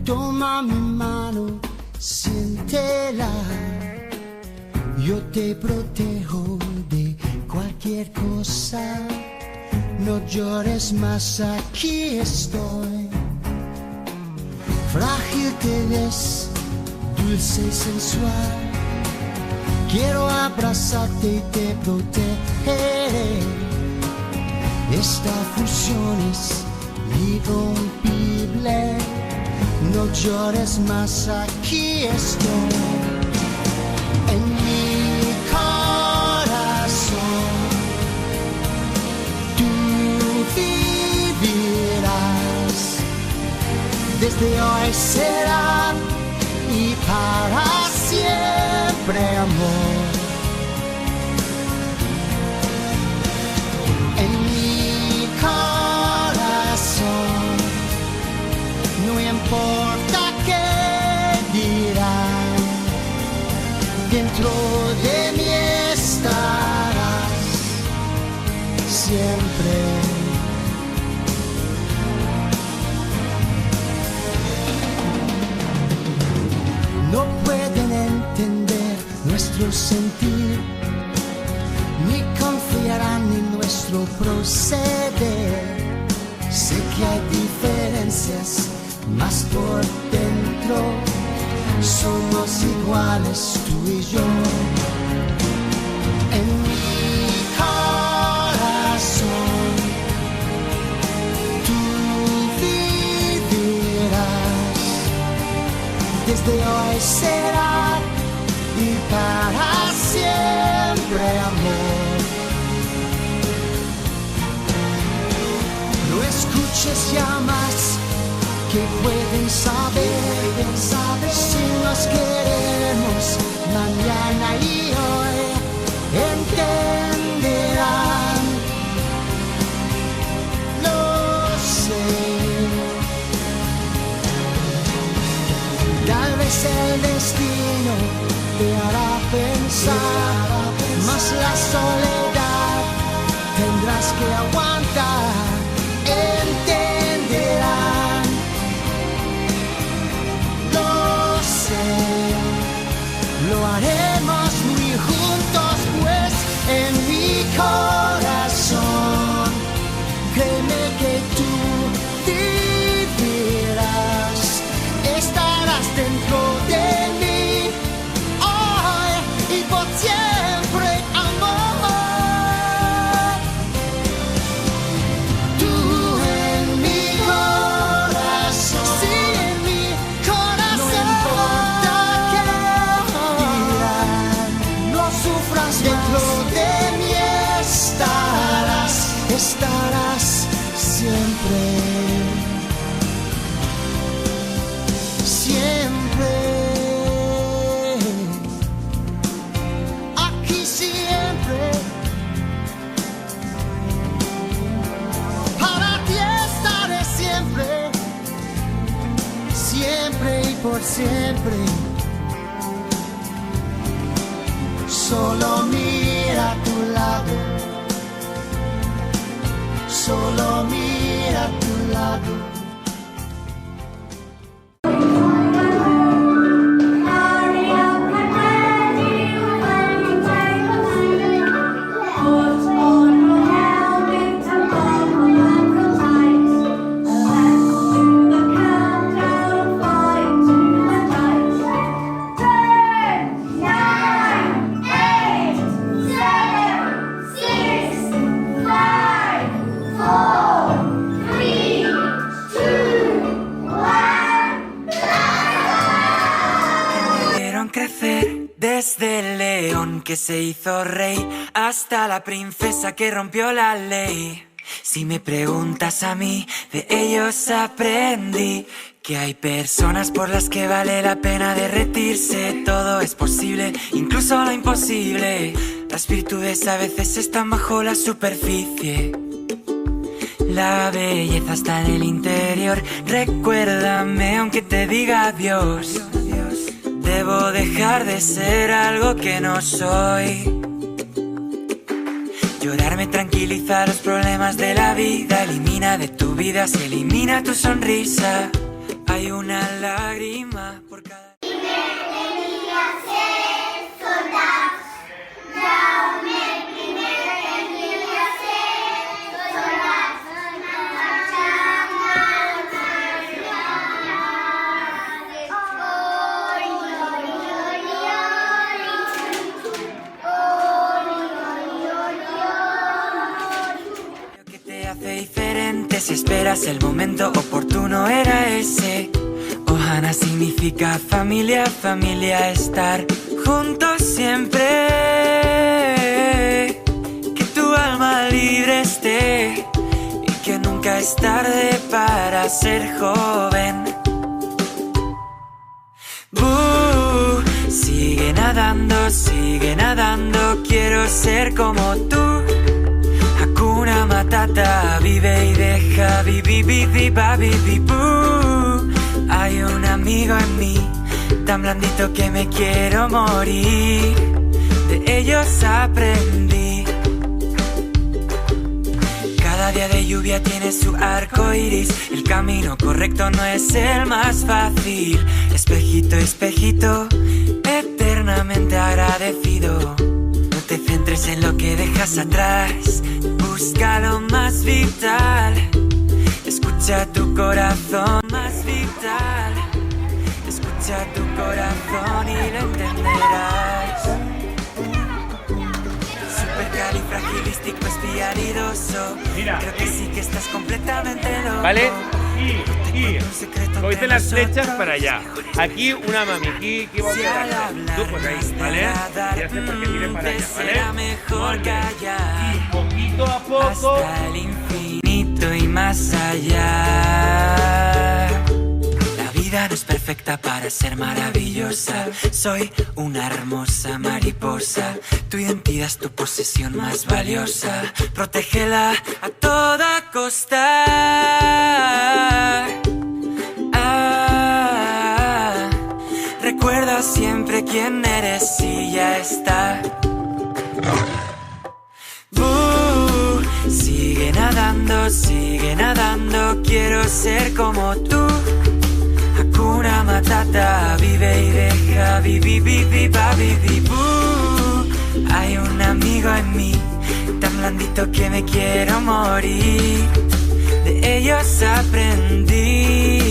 Toma mi mano, siéntela. Yo te protejo de cualquier cosa. No llores más, aquí estoy. Frágil te ves, dulce y sensual. Quiero abrazarte y te protegeré. Esta fusión es irrompible. No llores más, aquí estoy. En mi corazón tú vivirás. Desde hoy será y para siempre, amor. En mi corazón no importa qué dirán, dentro de mí estarás siempre. No pueden entender nuestro sentir, ni confiarán en nuestro proceder. Sé que hay diferencias, mas por dentro somos iguales tú y yo. En mi corazón tú vivirás. Desde hoy será y para siempre, amor. No escuches ya más, que pueden saber si nos queremos mañana y hoy. Entenderán, lo sé. Tal vez el destino te hará pensar, mas la soledad tendrás que aguantar. Entenderán, lo sé. Lo haremos muy juntos, pues en mi corazón créeme que tú vivirás. Estarás dentro de mí hoy y por siempre, amor. Tú en mi corazón, sí, en mi corazón. No importa qué dirán, no sufras más. Dentro de mí estarás siempre. Siempre, aquí siempre, para ti estaré siempre, siempre y por siempre. Solo mira a tu lado, solo mira a tu lado. Desde el león que se hizo rey hasta la princesa que rompió la ley. Si me preguntas a mí, de ellos aprendí que hay personas por las que vale la pena derretirse. Todo es posible, incluso lo imposible. Las virtudes a veces están bajo la superficie. La belleza está en el interior. Recuérdame aunque te diga adiós. Debo dejar de ser algo que no soy. Llorar me tranquiliza los problemas de la vida. Elimina de tu vida, se elimina tu sonrisa. hay una lágrima por cada... Diferente si esperas el momento oportuno era ese. Ohana significa familia, familia, estar juntos siempre. Que tu alma libre esté y que nunca es tarde para ser joven. Sigue nadando, quiero ser como tú. Hakuna Matata, vive y deja, hay un amigo en mí, tan blandito que me quiero morir. De ellos aprendí. Cada día de lluvia tiene su arco iris. El camino correcto no es el más fácil. Espejito, espejito, eternamente agradecido. No te centres en lo que dejas atrás. Busca lo más vital. Escucha tu corazón más vital. Escucha tu corazón y lo entenderás. Supercalifragilisticoespialidoso. Mira, creo que sí que estás completamente loco. ¿Vale? Y como dicen las flechas para allá. Aquí una mami, aquí vamos a dar. Tú pues ahí, ¿vale? Ya sé por qué mire para allá, ¿vale? Y poquito a poco. Hasta el infinito y más allá. La vida no es perfecta para ser maravillosa. Soy una hermosa mariposa. Tu identidad es tu posesión más valiosa. Protégela a toda costa. Recuerda siempre quién eres y ya está. Sigue nadando, quiero ser como tú. Hakuna Matata, vive y deja, hay un amigo en mí, tan blandito que me quiero morir. De ellos aprendí.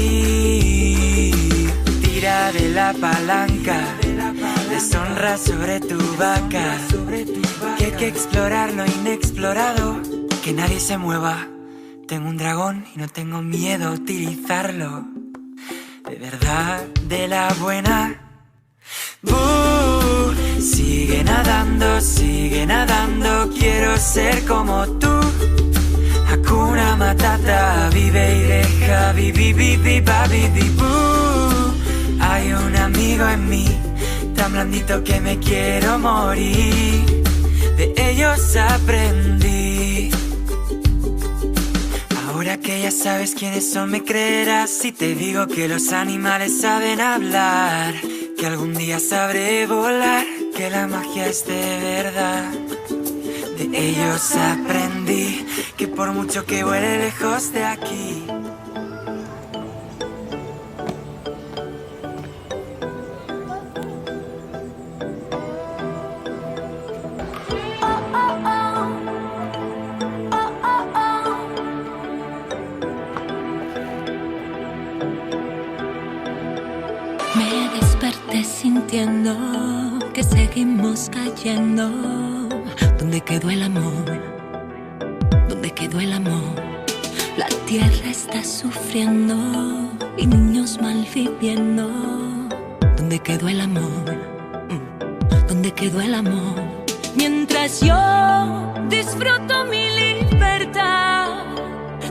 Tira de la palanca, deshonra sobre tu vaca. Que hay que explorar lo inexplorado, que nadie se mueva. Tengo un dragón y no tengo miedo a utilizarlo. De verdad, de la buena. Sigue nadando, quiero ser como tú. Hakuna Matata, vive y deja, hay un amigo en mí, tan blandito que me quiero morir. De ellos aprendí. Ahora que ya sabes quiénes son, me creerás si te digo que los animales saben hablar, que algún día sabré volar, que la magia es de verdad. De ellos aprendí que por mucho que vuele lejos de aquí, me desperté sintiendo que seguimos cayendo. ¿Dónde quedó el amor? ¿Dónde quedó el amor? La tierra está sufriendo y niños mal viviendo. ¿Dónde quedó el amor? ¿Dónde quedó el amor? Mientras yo disfruto mi libertad,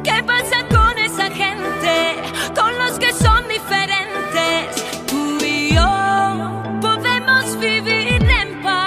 ¿qué pasa con esa gente? Con los que son diferentes. Tú y yo podemos vivir en paz.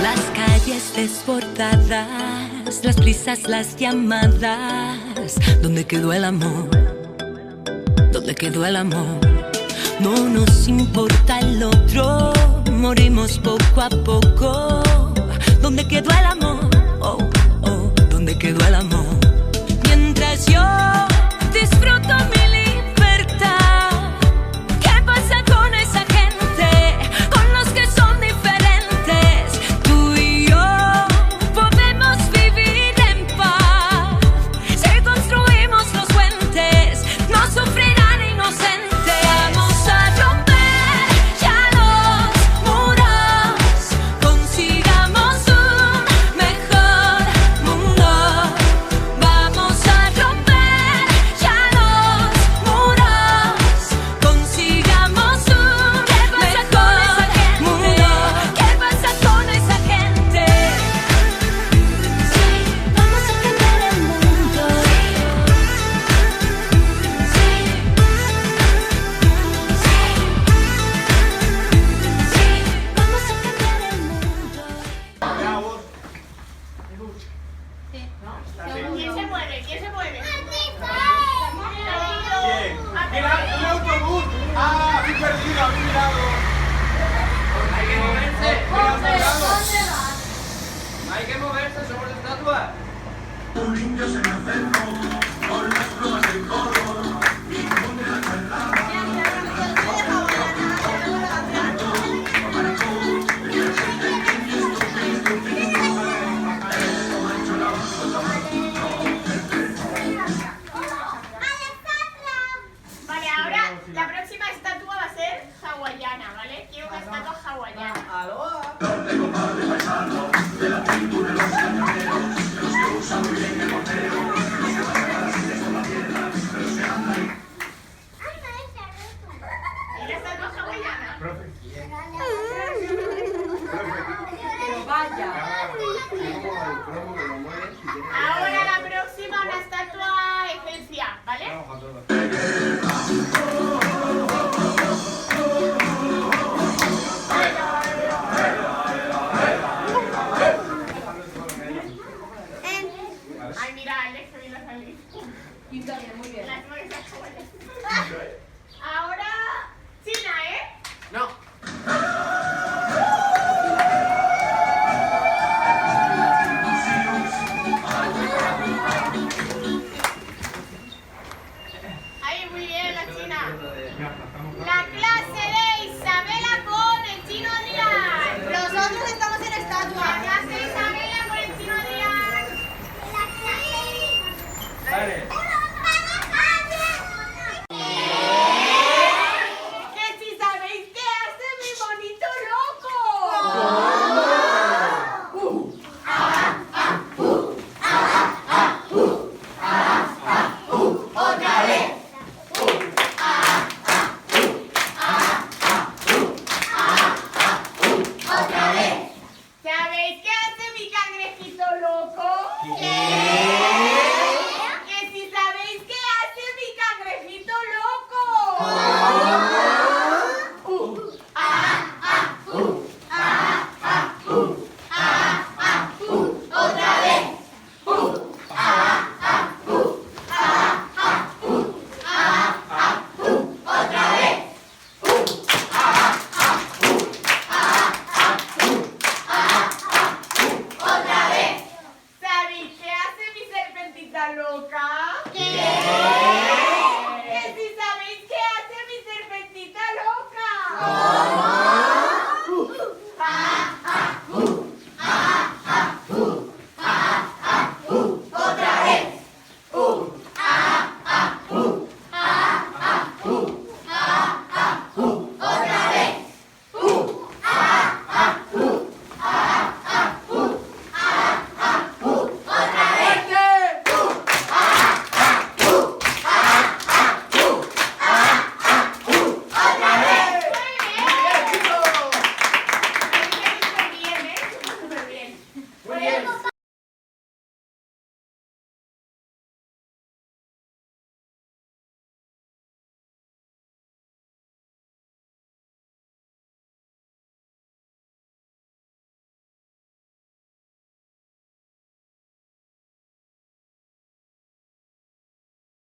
Las calles desbordadas, las prisas, las llamadas. ¿Dónde quedó el amor? ¿Dónde quedó el amor? No nos importa el otro, morimos poco a poco. ¿Dónde quedó el amor? Oh, oh, ¿dónde quedó el amor? Mientras yo disfruto mi libertad, ¿qué pasa con esa gente? Con los que son diferentes. Tú y yo podemos vivir en paz si construimos los puentes, no sufrirán inocentes. Vamos a romper ya los muros, consigamos un mejor mundo. Vamos a romper ya los muros, consigamos un mejor mundo. ¿Qué pasa con esa gente? Sí, vamos a cambiar el mundo. Vamos a cambiar el mundo. ¿Quién se mueve? ¿Quién se mueve? ¡Mira, un autobús! ¡Ah, estoy perdido! ¡Habéis mirado! Hay que moverse. ¿Dónde vas? Hay que moverse, somos estatuas. Vale, ahora la próxima estatua va a ser hawaiana, ¿vale? Quiero una estatua hawaiana. ¿Y la estatua hawaiana? Ahora la próxima, una estatua egipcia, ¿vale?